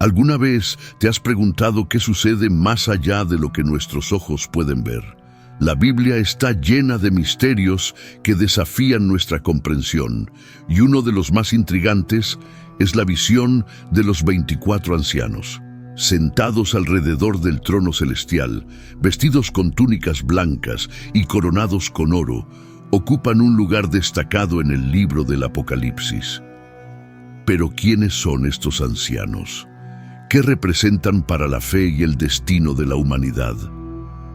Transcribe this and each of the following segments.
¿Alguna vez te has preguntado qué sucede más allá de lo que nuestros ojos pueden ver? La Biblia está llena de misterios que desafían nuestra comprensión, y uno de los más intrigantes es la visión de los 24 ancianos. Sentados alrededor del trono celestial, vestidos con túnicas blancas y coronados con oro, ocupan un lugar destacado en el libro del Apocalipsis. Pero ¿quiénes son estos ancianos? ¿Qué representan para la fe y el destino de la humanidad?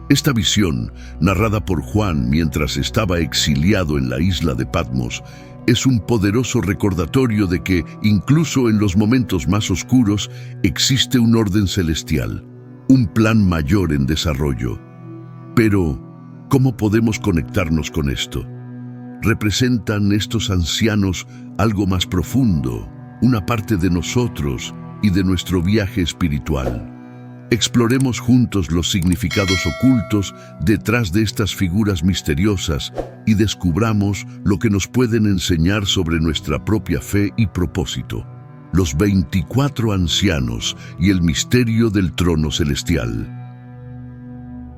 Esta visión, narrada por Juan mientras estaba exiliado en la isla de Patmos, es un poderoso recordatorio de que, incluso en los momentos más oscuros, existe un orden celestial, un plan mayor en desarrollo. Pero, ¿cómo podemos conectarnos con esto? ¿Representan estos ancianos algo más profundo, una parte de nosotros y de nuestro viaje espiritual? Exploremos juntos los significados ocultos detrás de estas figuras misteriosas y descubramos lo que nos pueden enseñar sobre nuestra propia fe y propósito. Los 24 ancianos y el misterio del trono celestial.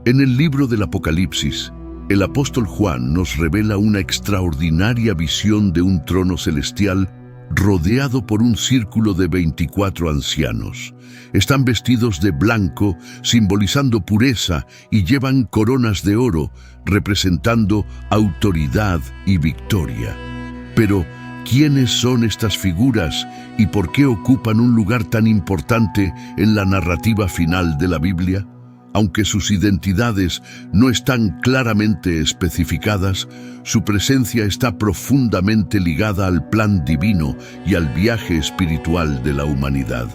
En el libro del Apocalipsis, el apóstol Juan nos revela una extraordinaria visión de un trono celestial rodeado por un círculo de 24 ancianos. Están vestidos de blanco, simbolizando pureza, y llevan coronas de oro, representando autoridad y victoria. Pero, ¿quiénes son estas figuras y por qué ocupan un lugar tan importante en la narrativa final de la Biblia? Aunque sus identidades no están claramente especificadas, su presencia está profundamente ligada al plan divino y al viaje espiritual de la humanidad.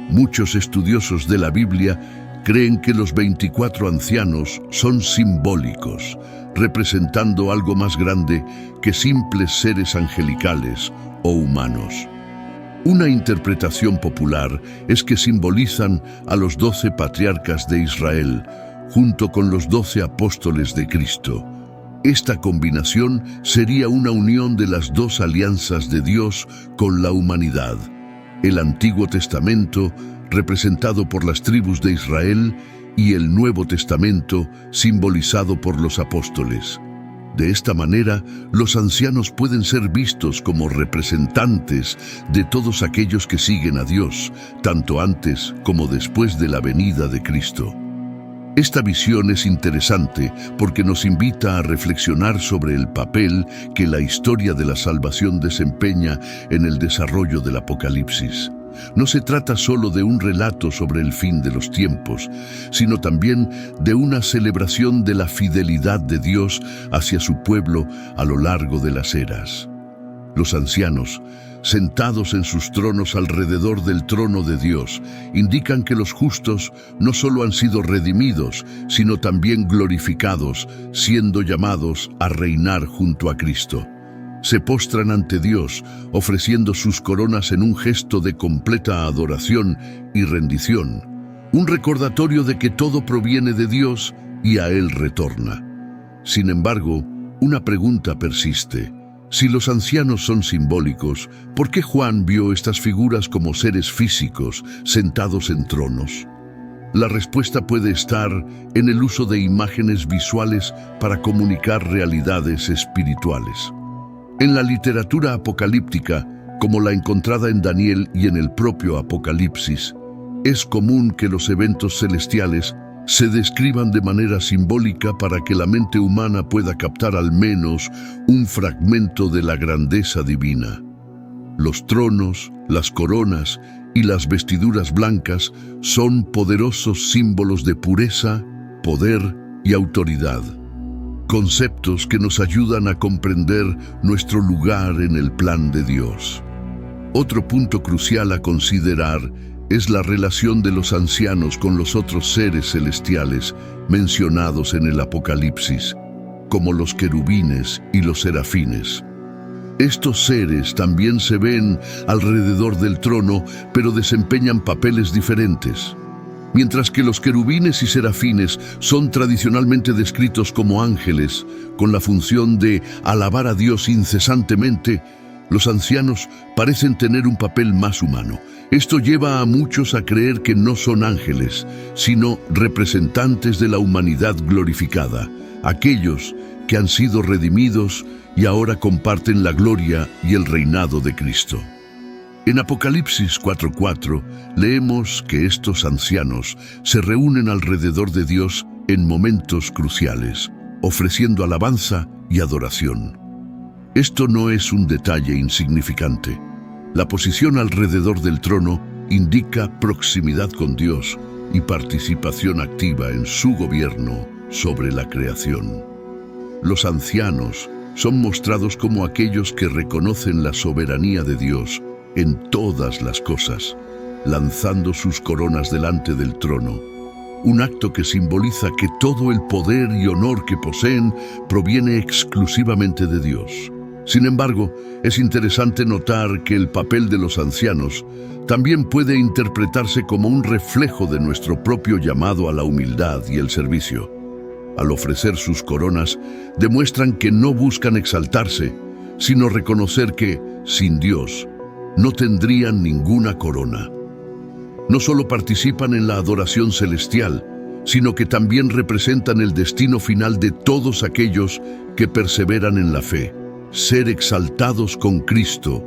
Muchos estudiosos de la Biblia creen que los 24 ancianos son simbólicos, representando algo más grande que simples seres angelicales o humanos. Una interpretación popular es que simbolizan a los 12 patriarcas de Israel, junto con los 12 apóstoles de Cristo. Esta combinación sería una unión de las dos alianzas de Dios con la humanidad. El Antiguo Testamento, representado por las tribus de Israel, y el Nuevo Testamento, simbolizado por los apóstoles. De esta manera, los ancianos pueden ser vistos como representantes de todos aquellos que siguen a Dios, tanto antes como después de la venida de Cristo. Esta visión es interesante porque nos invita a reflexionar sobre el papel que la historia de la salvación desempeña en el desarrollo del Apocalipsis. No se trata solo de un relato sobre el fin de los tiempos, sino también de una celebración de la fidelidad de Dios hacia su pueblo a lo largo de las eras. Los ancianos, sentados en sus tronos alrededor del trono de Dios, indican que los justos no solo han sido redimidos, sino también glorificados, siendo llamados a reinar junto a Cristo. Se postran ante Dios, ofreciendo sus coronas en un gesto de completa adoración y rendición, un recordatorio de que todo proviene de Dios y a Él retorna. Sin embargo, una pregunta persiste. Si los ancianos son simbólicos, ¿por qué Juan vio estas figuras como seres físicos sentados en tronos? La respuesta puede estar en el uso de imágenes visuales para comunicar realidades espirituales. En la literatura apocalíptica, como la encontrada en Daniel y en el propio Apocalipsis, es común que los eventos celestiales se describan de manera simbólica para que la mente humana pueda captar al menos un fragmento de la grandeza divina. Los tronos, las coronas y las vestiduras blancas son poderosos símbolos de pureza, poder y autoridad. Conceptos que nos ayudan a comprender nuestro lugar en el plan de Dios. Otro punto crucial a considerar es la relación de los ancianos con los otros seres celestiales mencionados en el Apocalipsis, como los querubines y los serafines. Estos seres también se ven alrededor del trono, pero desempeñan papeles diferentes. Mientras que los querubines y serafines son tradicionalmente descritos como ángeles, con la función de alabar a Dios incesantemente, Los ancianos parecen tener un papel más humano. Esto lleva a muchos a creer que no son ángeles, sino representantes de la humanidad glorificada, aquellos que han sido redimidos y ahora comparten la gloria y el reinado de Cristo. En Apocalipsis 4:4 leemos que estos ancianos se reúnen alrededor de Dios en momentos cruciales, ofreciendo alabanza y adoración. Esto no es un detalle insignificante. La posición alrededor del trono indica proximidad con Dios y participación activa en su gobierno sobre la creación. Los ancianos son mostrados como aquellos que reconocen la soberanía de Dios en todas las cosas, lanzando sus coronas delante del trono, un acto que simboliza que todo el poder y honor que poseen proviene exclusivamente de Dios. Sin embargo, es interesante notar que el papel de los ancianos también puede interpretarse como un reflejo de nuestro propio llamado a la humildad y el servicio. Al ofrecer sus coronas, demuestran que no buscan exaltarse, sino reconocer que, sin Dios, no tendrían ninguna corona. No solo participan en la adoración celestial, sino que también representan el destino final de todos aquellos que perseveran en la fe. Ser exaltados con Cristo,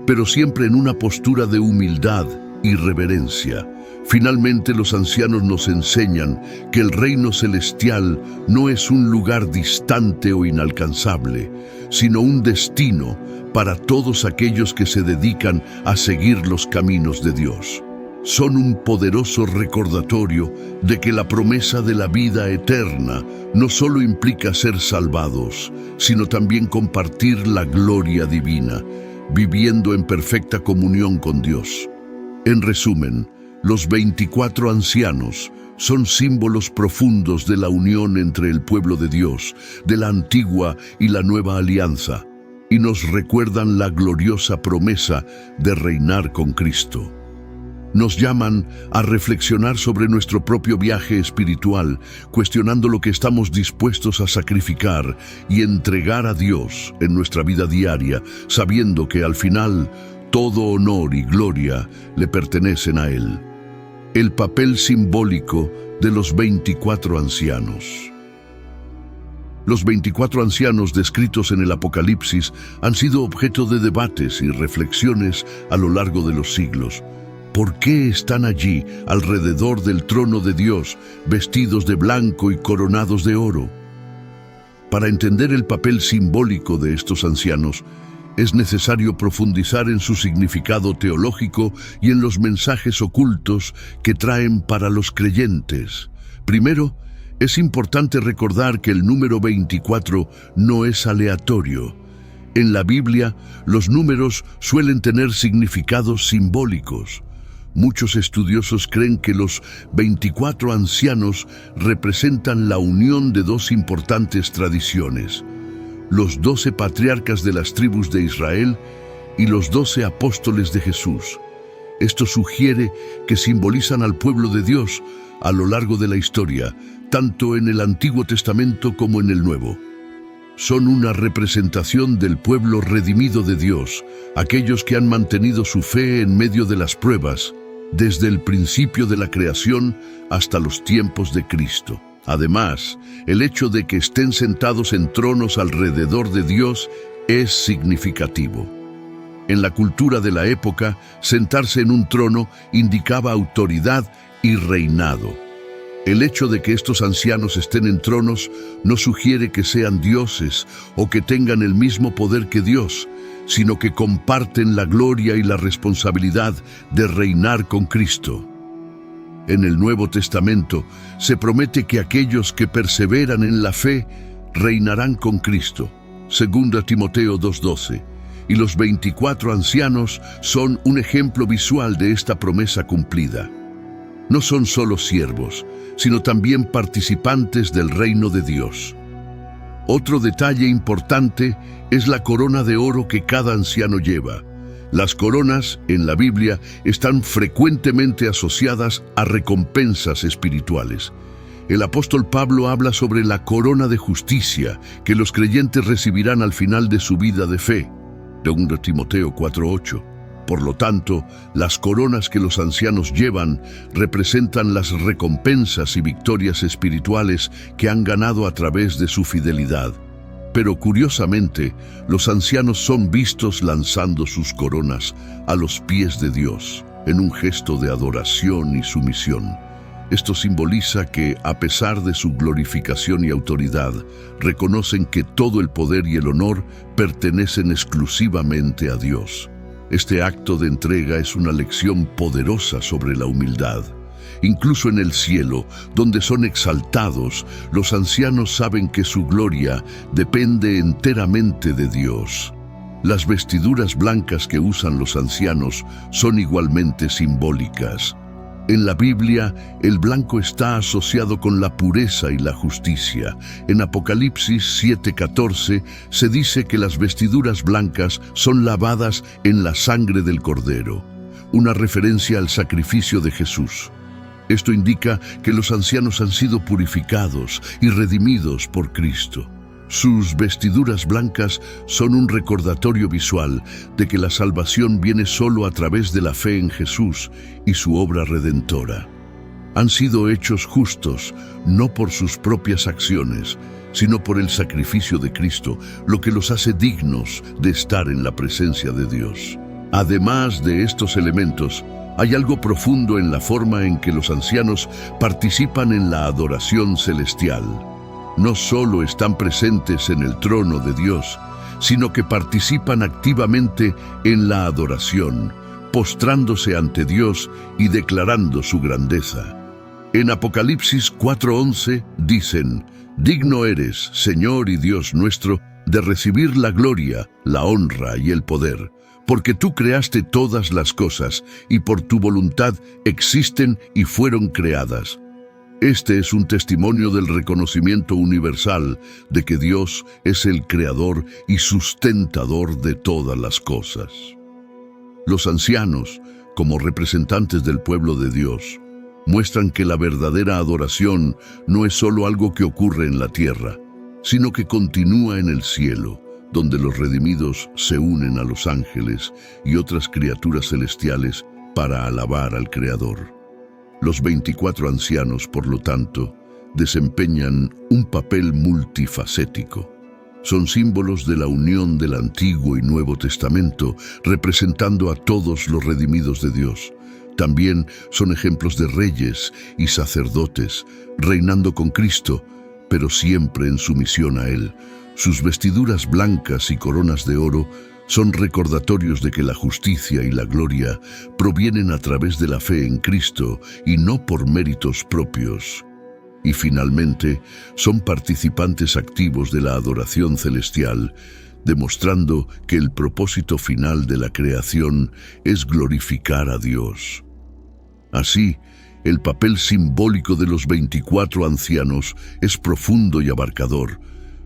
pero siempre en una postura de humildad y reverencia. Finalmente, los ancianos nos enseñan que el reino celestial no es un lugar distante o inalcanzable, sino un destino para todos aquellos que se dedican a seguir los caminos de Dios. Son un poderoso recordatorio de que la promesa de la vida eterna no solo implica ser salvados, sino también compartir la gloria divina, viviendo en perfecta comunión con Dios. En resumen, los 24 ancianos son símbolos profundos de la unión entre el pueblo de Dios, de la antigua y la nueva alianza, y nos recuerdan la gloriosa promesa de reinar con Cristo. Nos llaman a reflexionar sobre nuestro propio viaje espiritual, cuestionando lo que estamos dispuestos a sacrificar y entregar a Dios en nuestra vida diaria, sabiendo que al final todo honor y gloria le pertenecen a Él. El papel simbólico de los 24 ancianos. Los 24 ancianos descritos en el Apocalipsis han sido objeto de debates y reflexiones a lo largo de los siglos. ¿Por qué están allí, alrededor del trono de Dios, vestidos de blanco y coronados de oro? Para entender el papel simbólico de estos ancianos, es necesario profundizar en su significado teológico y en los mensajes ocultos que traen para los creyentes. Primero, es importante recordar que el número 24 no es aleatorio. En la Biblia, los números suelen tener significados simbólicos. Muchos estudiosos creen que los 24 ancianos representan la unión de dos importantes tradiciones: los 12 patriarcas de las tribus de Israel y los 12 apóstoles de Jesús. Esto sugiere que simbolizan al pueblo de Dios a lo largo de la historia, tanto en el Antiguo Testamento como en el Nuevo. Son una representación del pueblo redimido de Dios, aquellos que han mantenido su fe en medio de las pruebas, desde el principio de la creación hasta los tiempos de Cristo. Además, el hecho de que estén sentados en tronos alrededor de Dios es significativo. En la cultura de la época, sentarse en un trono indicaba autoridad y reinado. El hecho de que estos ancianos estén en tronos no sugiere que sean dioses o que tengan el mismo poder que Dios, sino que comparten la gloria y la responsabilidad de reinar con Cristo. En el Nuevo Testamento se promete que aquellos que perseveran en la fe reinarán con Cristo, 2 Timoteo 2:12, y los 24 ancianos son un ejemplo visual de esta promesa cumplida. No son solo siervos, sino también participantes del reino de Dios. Otro detalle importante es la corona de oro que cada anciano lleva. Las coronas, en la Biblia, están frecuentemente asociadas a recompensas espirituales. El apóstol Pablo habla sobre la corona de justicia que los creyentes recibirán al final de su vida de fe. 2 Timoteo 4:8. Por lo tanto, las coronas que los ancianos llevan representan las recompensas y victorias espirituales que han ganado a través de su fidelidad. Pero curiosamente, los ancianos son vistos lanzando sus coronas a los pies de Dios, en un gesto de adoración y sumisión. Esto simboliza que, a pesar de su glorificación y autoridad, reconocen que todo el poder y el honor pertenecen exclusivamente a Dios. Este acto de entrega es una lección poderosa sobre la humildad. Incluso en el cielo, donde son exaltados, los ancianos saben que su gloria depende enteramente de Dios. Las vestiduras blancas que usan los ancianos son igualmente simbólicas. En la Biblia, el blanco está asociado con la pureza y la justicia. En Apocalipsis 7:14 se dice que las vestiduras blancas son lavadas en la sangre del Cordero, una referencia al sacrificio de Jesús. Esto indica que los ancianos han sido purificados y redimidos por Cristo. Sus vestiduras blancas son un recordatorio visual de que la salvación viene solo a través de la fe en Jesús y su obra redentora. Han sido hechos justos, no por sus propias acciones, sino por el sacrificio de Cristo, lo que los hace dignos de estar en la presencia de Dios. Además de estos elementos, hay algo profundo en la forma en que los ancianos participan en la adoración celestial. No solo están presentes en el trono de Dios, sino que participan activamente en la adoración, postrándose ante Dios y declarando su grandeza. En Apocalipsis 4:11 dicen: «Digno eres, Señor y Dios nuestro, de recibir la gloria, la honra y el poder, porque tú creaste todas las cosas, y por tu voluntad existen y fueron creadas». Este es un testimonio del reconocimiento universal de que Dios es el creador y sustentador de todas las cosas. Los ancianos, como representantes del pueblo de Dios, muestran que la verdadera adoración no es solo algo que ocurre en la tierra, sino que continúa en el cielo, donde los redimidos se unen a los ángeles y otras criaturas celestiales para alabar al Creador. Los 24 ancianos, por lo tanto, desempeñan un papel multifacético. Son símbolos de la unión del Antiguo y Nuevo Testamento, representando a todos los redimidos de Dios. También son ejemplos de reyes y sacerdotes, reinando con Cristo, pero siempre en sumisión a Él. Sus vestiduras blancas y coronas de oro son recordatorios de que la justicia y la gloria provienen a través de la fe en Cristo y no por méritos propios. Y finalmente, son participantes activos de la adoración celestial, demostrando que el propósito final de la creación es glorificar a Dios. Así, el papel simbólico de los 24 ancianos es profundo y abarcador.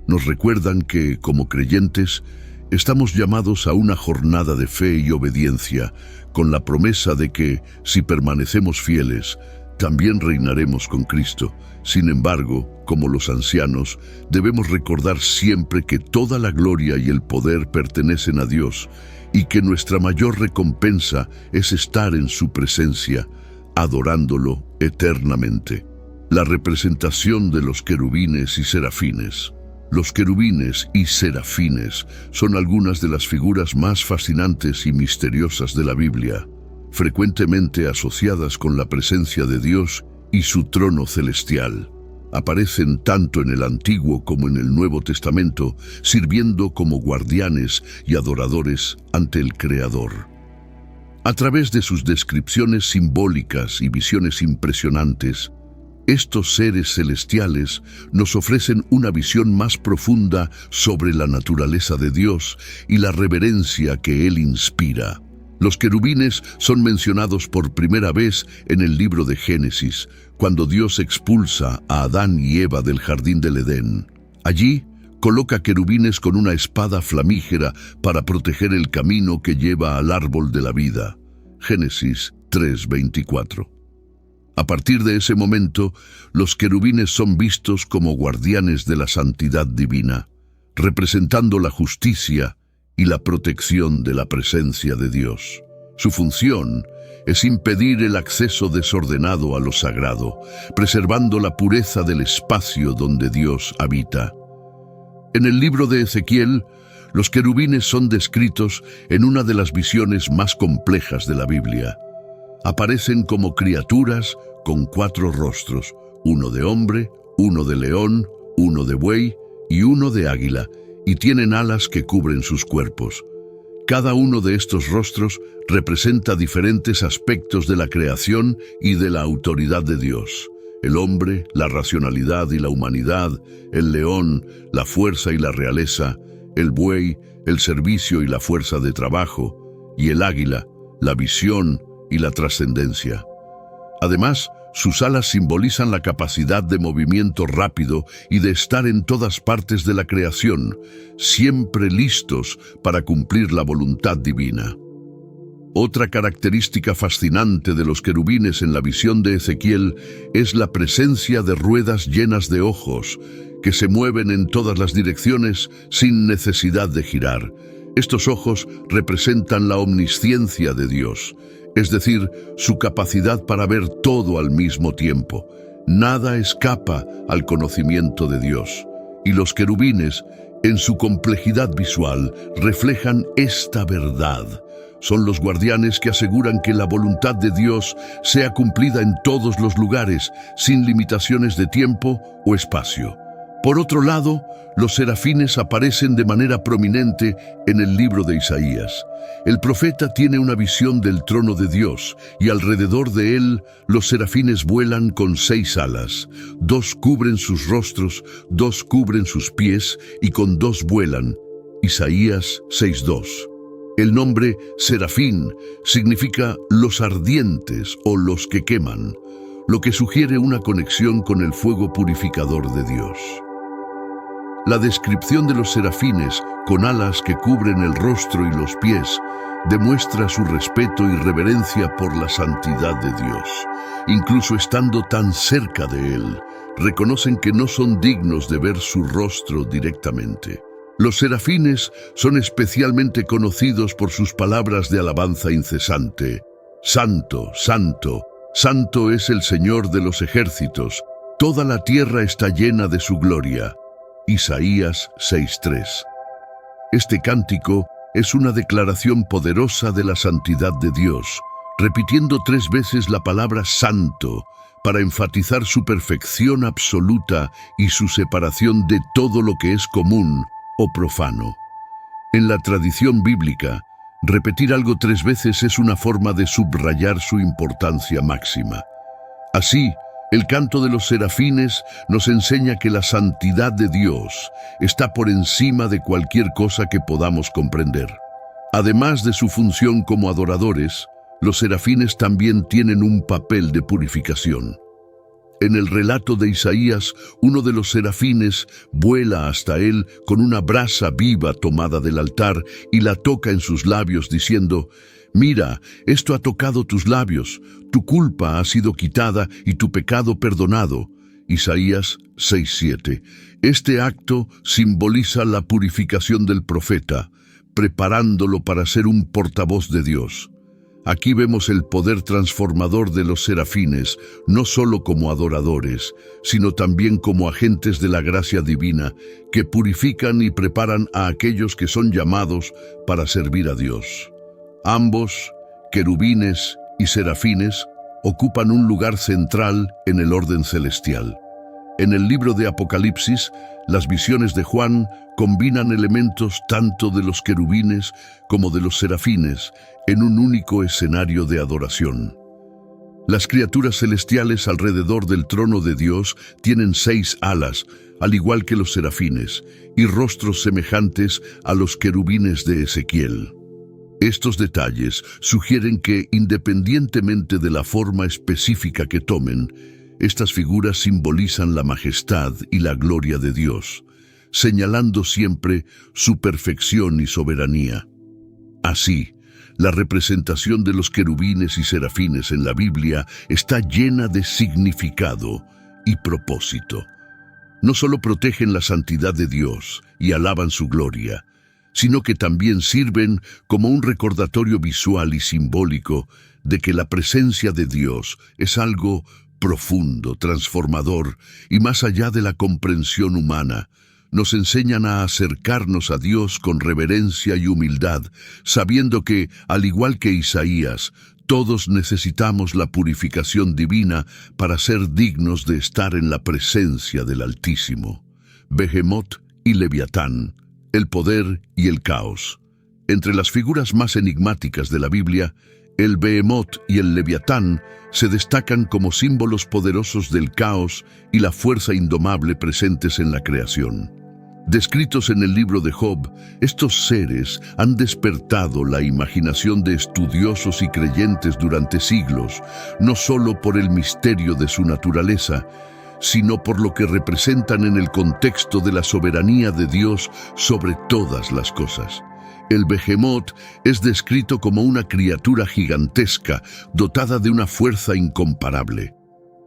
Nos recuerdan que, como creyentes, estamos llamados a una jornada de fe y obediencia, con la promesa de que, si permanecemos fieles, también reinaremos con Cristo. Sin embargo, como los ancianos, debemos recordar siempre que toda la gloria y el poder pertenecen a Dios y que nuestra mayor recompensa es estar en su presencia, adorándolo eternamente. La representación de los querubines y serafines. Los querubines y serafines son algunas de las figuras más fascinantes y misteriosas de la Biblia, frecuentemente asociadas con la presencia de Dios y su trono celestial. Aparecen tanto en el Antiguo como en el Nuevo Testamento, sirviendo como guardianes y adoradores ante el Creador. A través de sus descripciones simbólicas y visiones impresionantes, estos seres celestiales nos ofrecen una visión más profunda sobre la naturaleza de Dios y la reverencia que Él inspira. Los querubines son mencionados por primera vez en el libro de Génesis, cuando Dios expulsa a Adán y Eva del jardín del Edén. Allí, coloca querubines con una espada flamígera para proteger el camino que lleva al árbol de la vida. Génesis 3:24. A partir de ese momento, los querubines son vistos como guardianes de la santidad divina, representando la justicia y la protección de la presencia de Dios. Su función es impedir el acceso desordenado a lo sagrado, preservando la pureza del espacio donde Dios habita. En el libro de Ezequiel, los querubines son descritos en una de las visiones más complejas de la Biblia. Aparecen como criaturas con 4 rostros, uno de hombre, uno de león, uno de buey y uno de águila, y tienen alas que cubren sus cuerpos. Cada uno de estos rostros representa diferentes aspectos de la creación y de la autoridad de Dios. El hombre, la racionalidad y la humanidad; el león, la fuerza y la realeza; el buey, el servicio y la fuerza de trabajo; y el águila, la visión y la trascendencia. Además, sus alas simbolizan la capacidad de movimiento rápido y de estar en todas partes de la creación, siempre listos para cumplir la voluntad divina. Otra característica fascinante de los querubines en la visión de Ezequiel es la presencia de ruedas llenas de ojos, que se mueven en todas las direcciones sin necesidad de girar. Estos ojos representan la omnisciencia de Dios, es decir, su capacidad para ver todo al mismo tiempo. Nada escapa al conocimiento de Dios. Y los querubines, en su complejidad visual, reflejan esta verdad. Son los guardianes que aseguran que la voluntad de Dios sea cumplida en todos los lugares, sin limitaciones de tiempo o espacio. Por otro lado, los serafines aparecen de manera prominente en el libro de Isaías. El profeta tiene una visión del trono de Dios, y alrededor de él los serafines vuelan con 6 alas. 2 cubren sus rostros, 2 cubren sus pies, y con 2 vuelan. Isaías 6:2. El nombre serafín significa los ardientes o los que queman, lo que sugiere una conexión con el fuego purificador de Dios. La descripción de los serafines, con alas que cubren el rostro y los pies, demuestra su respeto y reverencia por la santidad de Dios. Incluso estando tan cerca de Él, reconocen que no son dignos de ver su rostro directamente. Los serafines son especialmente conocidos por sus palabras de alabanza incesante. Santo, santo, santo es el Señor de los ejércitos, toda la tierra está llena de su gloria. Isaías 6:3. Este cántico es una declaración poderosa de la santidad de Dios, repitiendo 3 veces la palabra santo para enfatizar su perfección absoluta y su separación de todo lo que es común o profano. En la tradición bíblica, repetir algo 3 veces es una forma de subrayar su importancia máxima. Así, el canto de los serafines nos enseña que la santidad de Dios está por encima de cualquier cosa que podamos comprender. Además de su función como adoradores, los serafines también tienen un papel de purificación. En el relato de Isaías, uno de los serafines vuela hasta él con una brasa viva tomada del altar y la toca en sus labios diciendo: «Mira, esto ha tocado tus labios, tu culpa ha sido quitada y tu pecado perdonado». Isaías 6:7. Este acto simboliza la purificación del profeta, preparándolo para ser un portavoz de Dios. Aquí vemos el poder transformador de los serafines, no solo como adoradores, sino también como agentes de la gracia divina, que purifican y preparan a aquellos que son llamados para servir a Dios. Ambos, querubines y serafines, ocupan un lugar central en el orden celestial. En el libro de Apocalipsis, las visiones de Juan combinan elementos tanto de los querubines como de los serafines en un único escenario de adoración. Las criaturas celestiales alrededor del trono de Dios tienen 6 alas, al igual que los serafines, y rostros semejantes a los querubines de Ezequiel. Estos detalles sugieren que, independientemente de la forma específica que tomen, estas figuras simbolizan la majestad y la gloria de Dios, señalando siempre su perfección y soberanía. Así, la representación de los querubines y serafines en la Biblia está llena de significado y propósito. No solo protegen la santidad de Dios y alaban su gloria, sino que también sirven como un recordatorio visual y simbólico de que la presencia de Dios es algo profundo, transformador y más allá de la comprensión humana. Nos enseñan a acercarnos a Dios con reverencia y humildad, sabiendo que, al igual que Isaías, todos necesitamos la purificación divina para ser dignos de estar en la presencia del Altísimo. Behemoth y Leviatán, el poder y el caos. Entre las figuras más enigmáticas de la Biblia, el Behemoth y el Leviatán se destacan como símbolos poderosos del caos y la fuerza indomable presentes en la creación. Descritos en el libro de Job, estos seres han despertado la imaginación de estudiosos y creyentes durante siglos, no solo por el misterio de su naturaleza, sino por lo que representan en el contexto de la soberanía de Dios sobre todas las cosas. El Behemoth es descrito como una criatura gigantesca, dotada de una fuerza incomparable.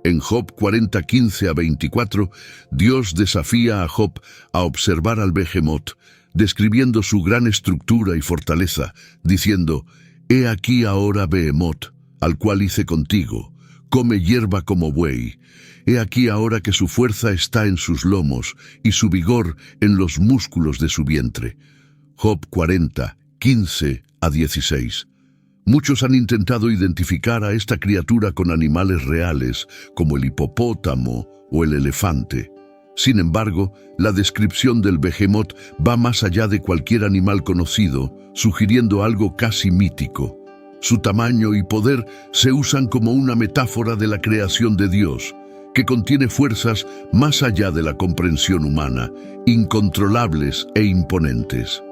En Job 40, 15-24, Dios desafía a Job a observar al Behemoth, describiendo su gran estructura y fortaleza, diciendo: «He aquí ahora Behemoth, al cual hice contigo, come hierba como buey. He aquí ahora que su fuerza está en sus lomos y su vigor en los músculos de su vientre». Job 40, 15-16. Muchos han intentado identificar a esta criatura con animales reales, como el hipopótamo o el elefante. Sin embargo, la descripción del Behemoth va más allá de cualquier animal conocido, sugiriendo algo casi mítico. Su tamaño y poder se usan como una metáfora de la creación de Dios, que contiene fuerzas más allá de la comprensión humana, incontrolables e imponentes.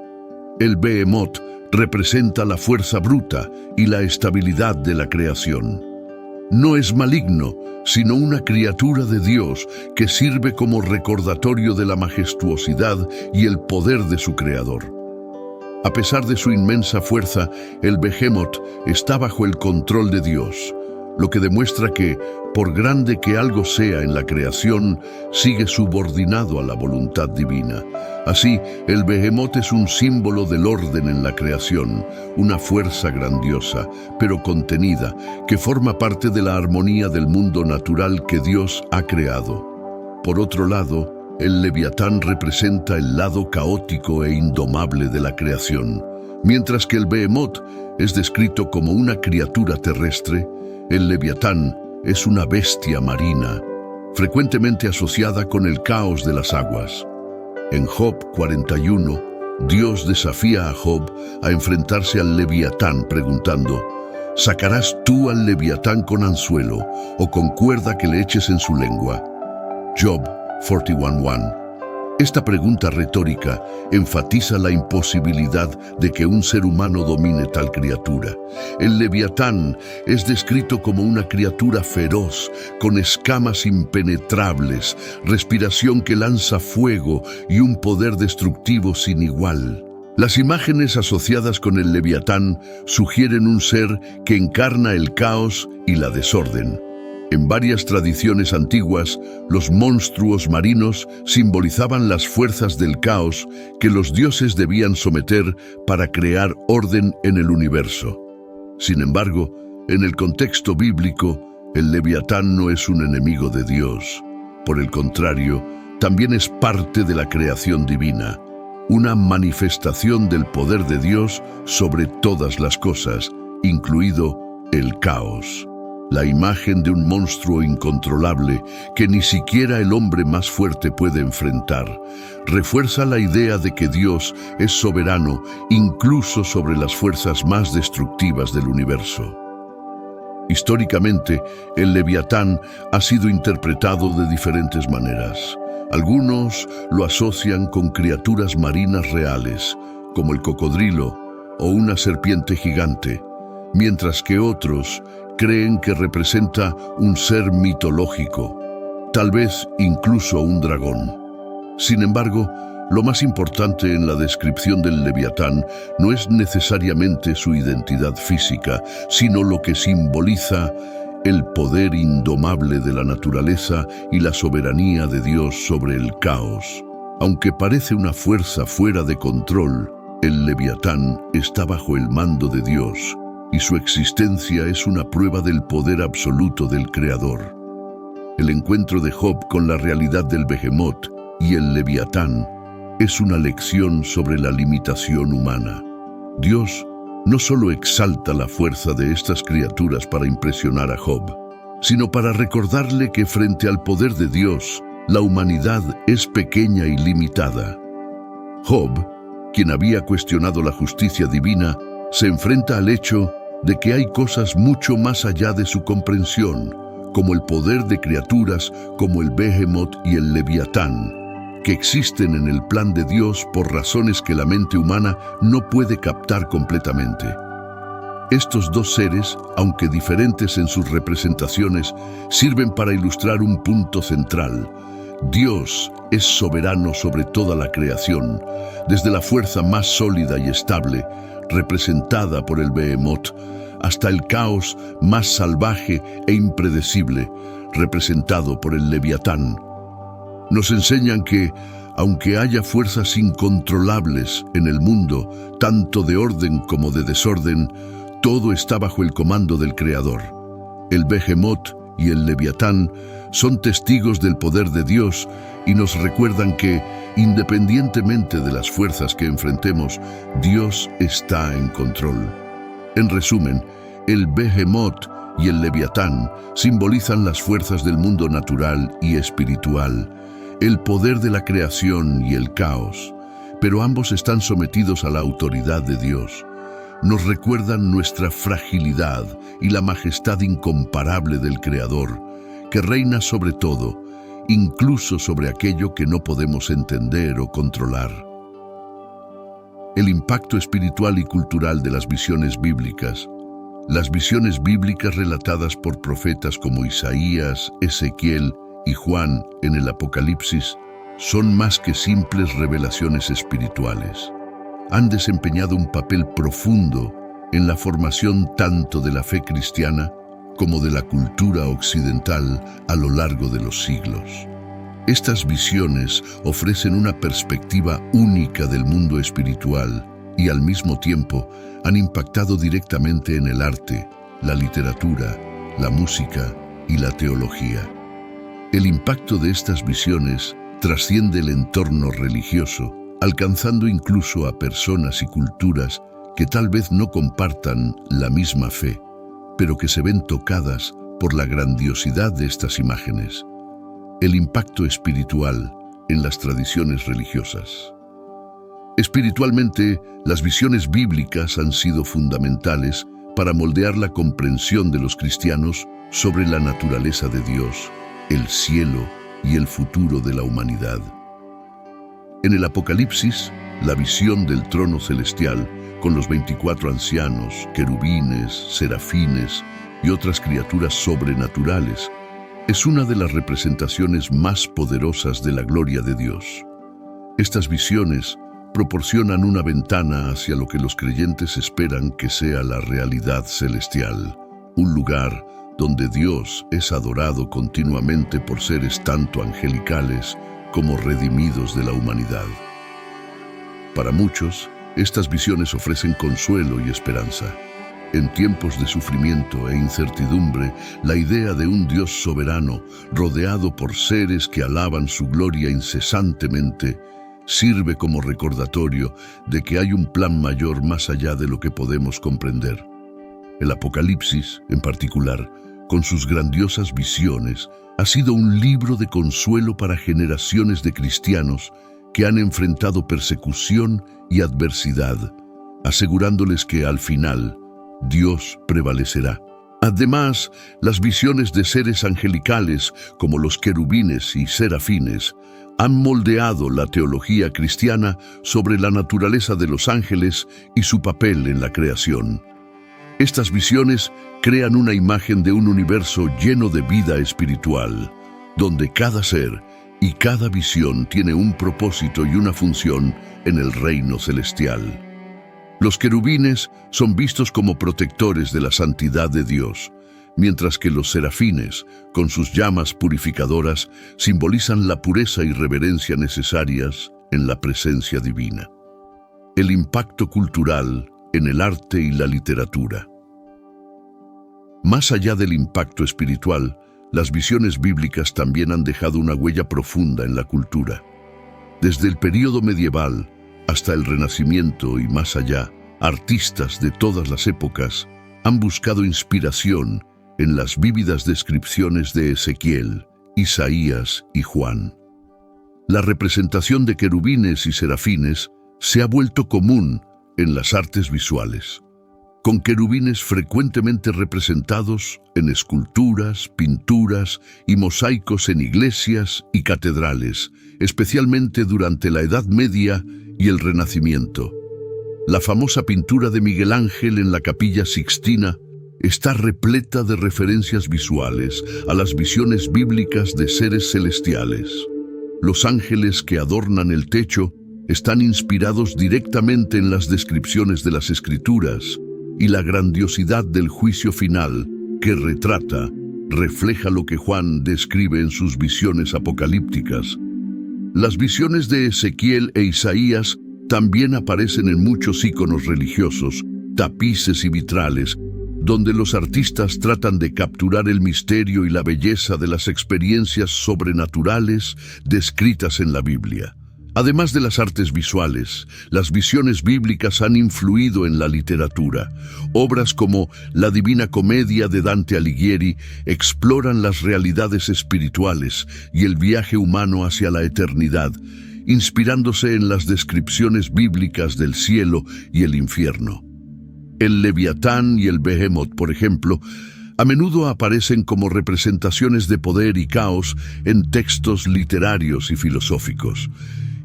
El Behemoth representa la fuerza bruta y la estabilidad de la creación. No es maligno, sino una criatura de Dios que sirve como recordatorio de la majestuosidad y el poder de su Creador. A pesar de su inmensa fuerza, el Behemoth está bajo el control de Dios, lo que demuestra que, por grande que algo sea en la creación, sigue subordinado a la voluntad divina. Así, el Behemoth es un símbolo del orden en la creación, una fuerza grandiosa, pero contenida, que forma parte de la armonía del mundo natural que Dios ha creado. Por otro lado, el Leviatán representa el lado caótico e indomable de la creación. Mientras que el Behemoth es descrito como una criatura terrestre, el Leviatán es una bestia marina, frecuentemente asociada con el caos de las aguas. En Job 41, Dios desafía a Job a enfrentarse al Leviatán preguntando: ¿sacarás tú al Leviatán con anzuelo o con cuerda que le eches en su lengua? Job 41:1. Esta pregunta retórica enfatiza la imposibilidad de que un ser humano domine tal criatura. El Leviatán es descrito como una criatura feroz, con escamas impenetrables, respiración que lanza fuego y un poder destructivo sin igual. Las imágenes asociadas con el Leviatán sugieren un ser que encarna el caos y la desorden. En varias tradiciones antiguas, los monstruos marinos simbolizaban las fuerzas del caos que los dioses debían someter para crear orden en el universo. Sin embargo, en el contexto bíblico, el Leviatán no es un enemigo de Dios. Por el contrario, también es parte de la creación divina, una manifestación del poder de Dios sobre todas las cosas, incluido el caos. La imagen de un monstruo incontrolable que ni siquiera el hombre más fuerte puede enfrentar refuerza la idea de que Dios es soberano incluso sobre las fuerzas más destructivas del universo. Históricamente, el Leviatán ha sido interpretado de diferentes maneras. Algunos lo asocian con criaturas marinas reales, como el cocodrilo o una serpiente gigante, mientras que otros creen que representa un ser mitológico, tal vez incluso un dragón. Sin embargo, lo más importante en la descripción del Leviatán no es necesariamente su identidad física, sino lo que simboliza el poder indomable de la naturaleza y la soberanía de Dios sobre el caos. Aunque parece una fuerza fuera de control, El Leviatán está bajo el mando de Dios y su existencia es una prueba del poder absoluto del Creador. El encuentro de Job con la realidad del Behemoth y el Leviatán es una lección sobre la limitación humana. Dios no solo exalta la fuerza de estas criaturas para impresionar a Job, sino para recordarle que frente al poder de Dios, la humanidad es pequeña y limitada. Job, quien había cuestionado la justicia divina, se enfrenta al hecho de que hay cosas mucho más allá de su comprensión, como el poder de criaturas como el Behemoth y el Leviatán, que existen en el plan de Dios por razones que la mente humana no puede captar completamente. Estos dos seres, aunque diferentes en sus representaciones, sirven para ilustrar un punto central. Dios es soberano sobre toda la creación, desde la fuerza más sólida y estable, representada por el Behemoth, hasta el caos más salvaje e impredecible, representado por el Leviatán. Nos enseñan que, aunque haya fuerzas incontrolables en el mundo, tanto de orden como de desorden, todo está bajo el comando del Creador. El Behemoth y el Leviatán son testigos del poder de Dios y nos recuerdan que, independientemente de las fuerzas que enfrentemos, Dios está en control. En resumen, el Behemoth y el Leviatán simbolizan las fuerzas del mundo natural y espiritual, el poder de la creación y el caos, pero ambos están sometidos a la autoridad de Dios. Nos recuerdan nuestra fragilidad y la majestad incomparable del Creador, que reina sobre todo, incluso sobre aquello que no podemos entender o controlar. El impacto espiritual y cultural de las visiones bíblicas. Las visiones bíblicas relatadas por profetas como Isaías, Ezequiel y Juan en el Apocalipsis son más que simples revelaciones espirituales. Han desempeñado un papel profundo en la formación tanto de la fe cristiana como de la cultura occidental a lo largo de los siglos. Estas visiones ofrecen una perspectiva única del mundo espiritual y al mismo tiempo han impactado directamente en el arte, la literatura, la música y la teología. El impacto de estas visiones trasciende el entorno religioso, alcanzando incluso a personas y culturas que tal vez no compartan la misma fe, pero que se ven tocadas por la grandiosidad de estas imágenes. El impacto espiritual en las tradiciones religiosas. Espiritualmente, las visiones bíblicas han sido fundamentales para moldear la comprensión de los cristianos sobre la naturaleza de Dios, el cielo y el futuro de la humanidad. En el Apocalipsis, la visión del trono celestial, con los 24 ancianos, querubines, serafines y otras criaturas sobrenaturales, es una de las representaciones más poderosas de la gloria de Dios. Estas visiones proporcionan una ventana hacia lo que los creyentes esperan que sea la realidad celestial, un lugar donde Dios es adorado continuamente por seres tanto angelicales como redimidos de la humanidad. Para muchos, estas visiones ofrecen consuelo y esperanza. En tiempos de sufrimiento e incertidumbre, la idea de un Dios soberano, rodeado por seres que alaban su gloria incesantemente, sirve como recordatorio de que hay un plan mayor más allá de lo que podemos comprender. El Apocalipsis, en particular, con sus grandiosas visiones, ha sido un libro de consuelo para generaciones de cristianos que han enfrentado persecución y adversidad, asegurándoles que al final Dios prevalecerá. Además, las visiones de seres angelicales como los querubines y serafines han moldeado la teología cristiana sobre la naturaleza de los ángeles y su papel en la creación. Estas visiones crean una imagen de un universo lleno de vida espiritual, donde cada ser y cada visión tiene un propósito y una función en el reino celestial. Los querubines son vistos como protectores de la santidad de Dios, mientras que los serafines, con sus llamas purificadoras, simbolizan la pureza y reverencia necesarias en la presencia divina. El impacto cultural en el arte y la literatura. Más allá del impacto espiritual, las visiones bíblicas también han dejado una huella profunda en la cultura. Desde el período medieval hasta el Renacimiento y más allá, artistas de todas las épocas han buscado inspiración en las vívidas descripciones de Ezequiel, Isaías y Juan. La representación de querubines y serafines se ha vuelto común en las artes visuales, con querubines frecuentemente representados en esculturas, pinturas y mosaicos en iglesias y catedrales, especialmente durante la Edad Media y el Renacimiento. La famosa pintura de Miguel Ángel en la Capilla Sixtina está repleta de referencias visuales a las visiones bíblicas de seres celestiales. Los ángeles que adornan el techo están inspirados directamente en las descripciones de las Escrituras, y la grandiosidad del juicio final que refleja lo que Juan describe en sus visiones apocalípticas. Las visiones de Ezequiel e Isaías también aparecen en muchos íconos religiosos, tapices y vitrales, donde los artistas tratan de capturar el misterio y la belleza de las experiencias sobrenaturales descritas en la Biblia. Además de las artes visuales, las visiones bíblicas han influido en la literatura. Obras como La Divina Comedia de Dante Alighieri exploran las realidades espirituales y el viaje humano hacia la eternidad, inspirándose en las descripciones bíblicas del cielo y el infierno. El Leviatán y el Behemoth, por ejemplo, a menudo aparecen como representaciones de poder y caos en textos literarios y filosóficos.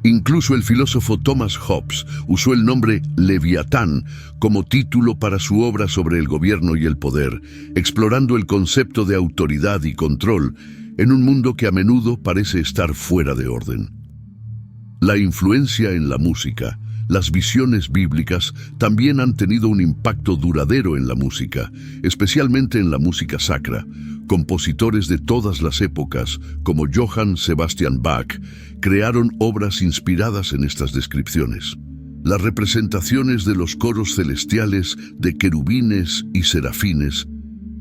Incluso el filósofo Thomas Hobbes usó el nombre Leviatán como título para su obra sobre el gobierno y el poder, explorando el concepto de autoridad y control en un mundo que a menudo parece estar fuera de orden. La influencia en la música. Las visiones bíblicas también han tenido un impacto duradero en la música, especialmente en la música sacra. Compositores de todas las épocas, como Johann Sebastian Bach, crearon obras inspiradas en estas descripciones. Las representaciones de los coros celestiales de querubines y serafines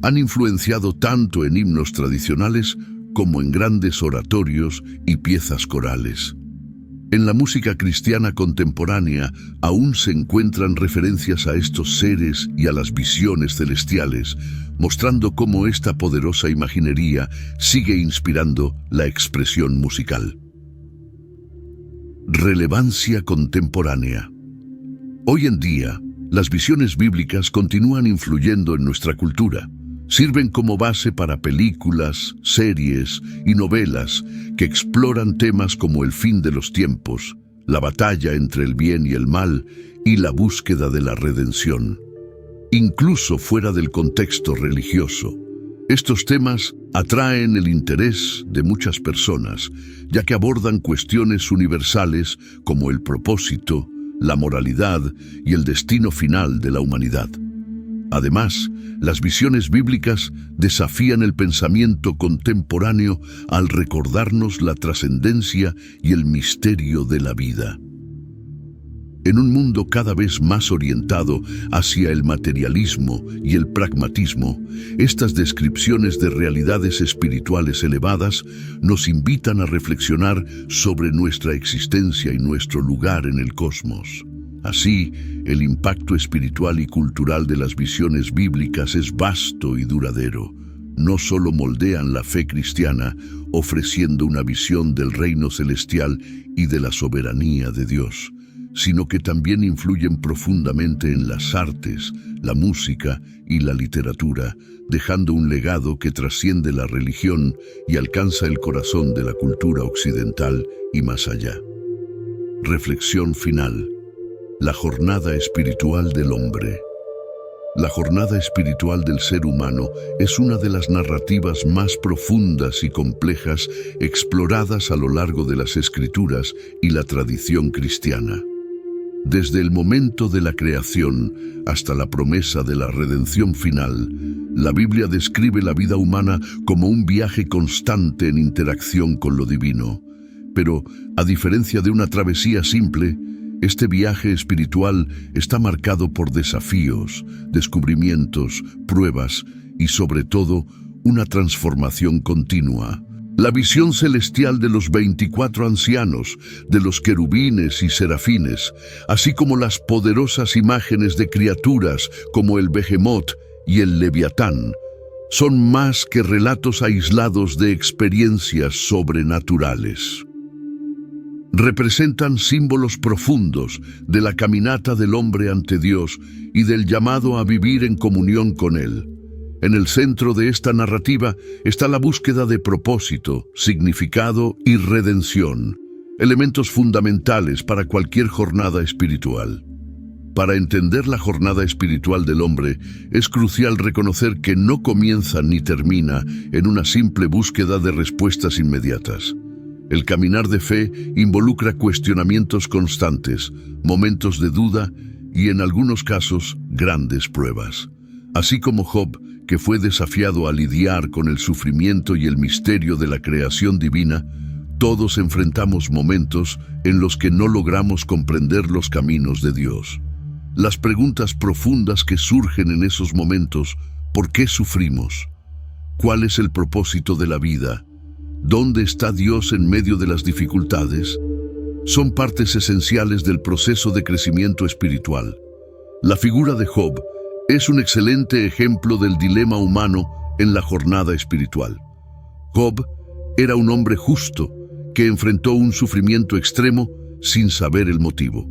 han influenciado tanto en himnos tradicionales como en grandes oratorios y piezas corales. En la música cristiana contemporánea aún se encuentran referencias a estos seres y a las visiones celestiales, mostrando cómo esta poderosa imaginería sigue inspirando la expresión musical. Relevancia contemporánea. Hoy en día, las visiones bíblicas continúan influyendo en nuestra cultura. Sirven como base para películas, series y novelas que exploran temas como el fin de los tiempos, la batalla entre el bien y el mal y la búsqueda de la redención. Incluso fuera del contexto religioso, estos temas atraen el interés de muchas personas, ya que abordan cuestiones universales como el propósito, la moralidad y el destino final de la humanidad. Además, las visiones bíblicas desafían el pensamiento contemporáneo al recordarnos la trascendencia y el misterio de la vida. En un mundo cada vez más orientado hacia el materialismo y el pragmatismo, estas descripciones de realidades espirituales elevadas nos invitan a reflexionar sobre nuestra existencia y nuestro lugar en el cosmos. Así, el impacto espiritual y cultural de las visiones bíblicas es vasto y duradero. No solo moldean la fe cristiana, ofreciendo una visión del reino celestial y de la soberanía de Dios, sino que también influyen profundamente en las artes, la música y la literatura, dejando un legado que trasciende la religión y alcanza el corazón de la cultura occidental y más allá. Reflexión final. La jornada espiritual del hombre. La jornada espiritual del ser humano es una de las narrativas más profundas y complejas exploradas a lo largo de las Escrituras y la tradición cristiana. Desde el momento de la creación hasta la promesa de la redención final, la Biblia describe la vida humana como un viaje constante en interacción con lo divino. Pero, a diferencia de una travesía simple, Este viaje espiritual está marcado por desafíos, descubrimientos, pruebas y, sobre todo, una transformación continua. La visión celestial de los 24 ancianos, de los querubines y serafines, así como las poderosas imágenes de criaturas como el Behemoth y el Leviatán, son más que relatos aislados de experiencias sobrenaturales. Representan símbolos profundos de la caminata del hombre ante Dios y del llamado a vivir en comunión con Él. En el centro de esta narrativa está la búsqueda de propósito, significado y redención, elementos fundamentales para cualquier jornada espiritual. Para entender la jornada espiritual del hombre, es crucial reconocer que no comienza ni termina en una simple búsqueda de respuestas inmediatas. El caminar de fe involucra cuestionamientos constantes, momentos de duda y, en algunos casos, grandes pruebas. Así como Job, que fue desafiado a lidiar con el sufrimiento y el misterio de la creación divina, todos enfrentamos momentos en los que no logramos comprender los caminos de Dios. Las preguntas profundas que surgen en esos momentos: ¿por qué sufrimos? ¿Cuál es el propósito de la vida? ¿Dónde está Dios en medio de las dificultades? Son partes esenciales del proceso de crecimiento espiritual. La figura de Job es un excelente ejemplo del dilema humano en la jornada espiritual. Job era un hombre justo que enfrentó un sufrimiento extremo sin saber el motivo.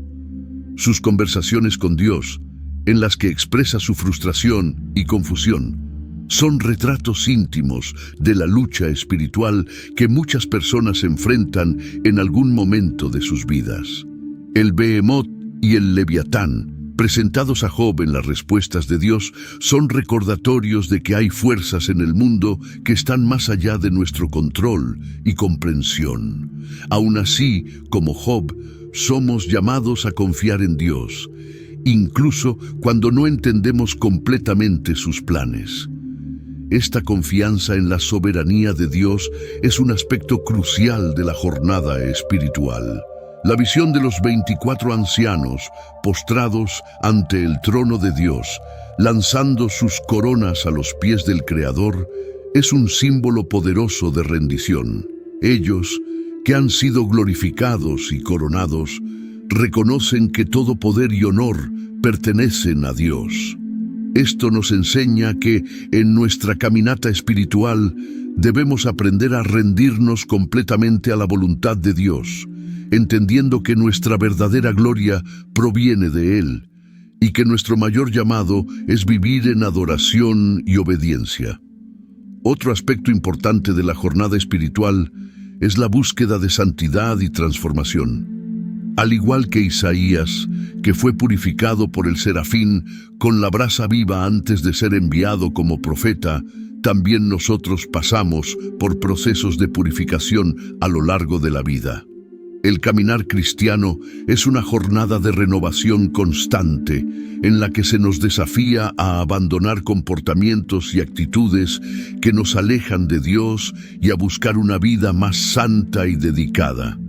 Sus conversaciones con Dios, en las que expresa su frustración y confusión, son retratos íntimos de la lucha espiritual que muchas personas enfrentan en algún momento de sus vidas. El Behemoth y el Leviatán, presentados a Job en las respuestas de Dios, son recordatorios de que hay fuerzas en el mundo que están más allá de nuestro control y comprensión. Aún así, como Job, somos llamados a confiar en Dios, incluso cuando no entendemos completamente sus planes. Esta confianza en la soberanía de Dios es un aspecto crucial de la jornada espiritual. La visión de los 24 ancianos postrados ante el trono de Dios, lanzando sus coronas a los pies del Creador, es un símbolo poderoso de rendición. Ellos, que han sido glorificados y coronados, reconocen que todo poder y honor pertenecen a Dios. Esto nos enseña que, en nuestra caminata espiritual, debemos aprender a rendirnos completamente a la voluntad de Dios, entendiendo que nuestra verdadera gloria proviene de Él y que nuestro mayor llamado es vivir en adoración y obediencia. Otro aspecto importante de la jornada espiritual es la búsqueda de santidad y transformación. Al igual que Isaías, que fue purificado por el serafín con la brasa viva antes de ser enviado como profeta, también nosotros pasamos por procesos de purificación a lo largo de la vida. El caminar cristiano es una jornada de renovación constante en la que se nos desafía a abandonar comportamientos y actitudes que nos alejan de Dios y a buscar una vida más santa y dedicada.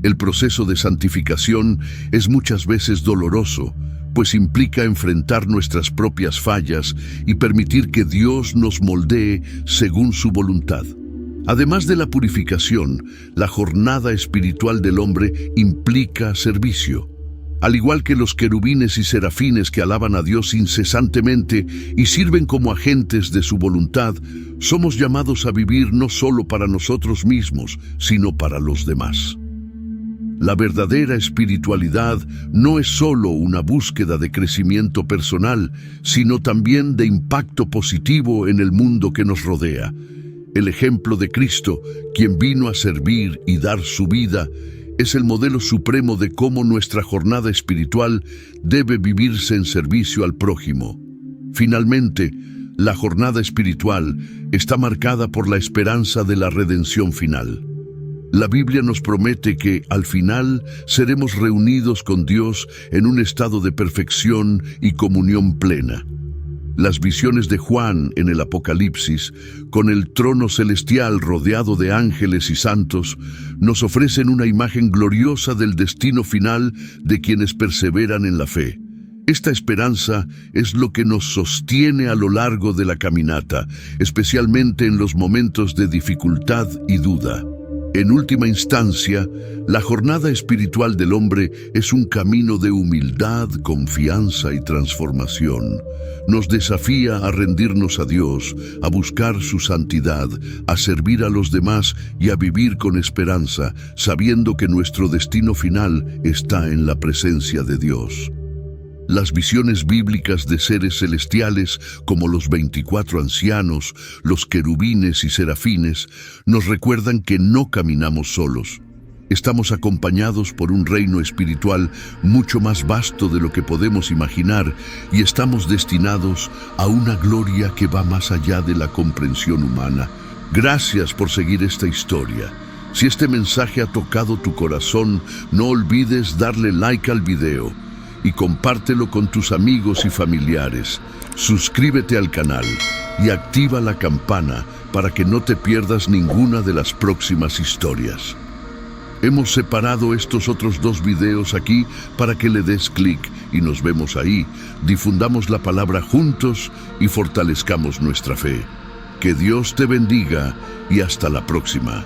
El proceso de santificación es muchas veces doloroso, pues implica enfrentar nuestras propias fallas y permitir que Dios nos moldee según su voluntad. Además de la purificación, la jornada espiritual del hombre implica servicio. Al igual que los querubines y serafines que alaban a Dios incesantemente y sirven como agentes de su voluntad, somos llamados a vivir no solo para nosotros mismos, sino para los demás. La verdadera espiritualidad no es solo una búsqueda de crecimiento personal, sino también de impacto positivo en el mundo que nos rodea. El ejemplo de Cristo, quien vino a servir y dar su vida, es el modelo supremo de cómo nuestra jornada espiritual debe vivirse en servicio al prójimo. Finalmente, la jornada espiritual está marcada por la esperanza de la redención final. La Biblia nos promete que, al final, seremos reunidos con Dios en un estado de perfección y comunión plena. Las visiones de Juan en el Apocalipsis, con el trono celestial rodeado de ángeles y santos, nos ofrecen una imagen gloriosa del destino final de quienes perseveran en la fe. Esta esperanza es lo que nos sostiene a lo largo de la caminata, especialmente en los momentos de dificultad y duda. En última instancia, la jornada espiritual del hombre es un camino de humildad, confianza y transformación. Nos desafía a rendirnos a Dios, a buscar su santidad, a servir a los demás y a vivir con esperanza, sabiendo que nuestro destino final está en la presencia de Dios. Las visiones bíblicas de seres celestiales, como los 24 ancianos, los querubines y serafines, nos recuerdan que no caminamos solos. Estamos acompañados por un reino espiritual mucho más vasto de lo que podemos imaginar y estamos destinados a una gloria que va más allá de la comprensión humana. Gracias por seguir esta historia. Si este mensaje ha tocado tu corazón, no olvides darle like al video y compártelo con tus amigos y familiares. Suscríbete al canal y activa la campana para que no te pierdas ninguna de las próximas historias. Hemos separado estos otros 2 videos aquí para que le des clic y nos vemos ahí. Difundamos la palabra juntos y fortalezcamos nuestra fe. Que Dios te bendiga y hasta la próxima.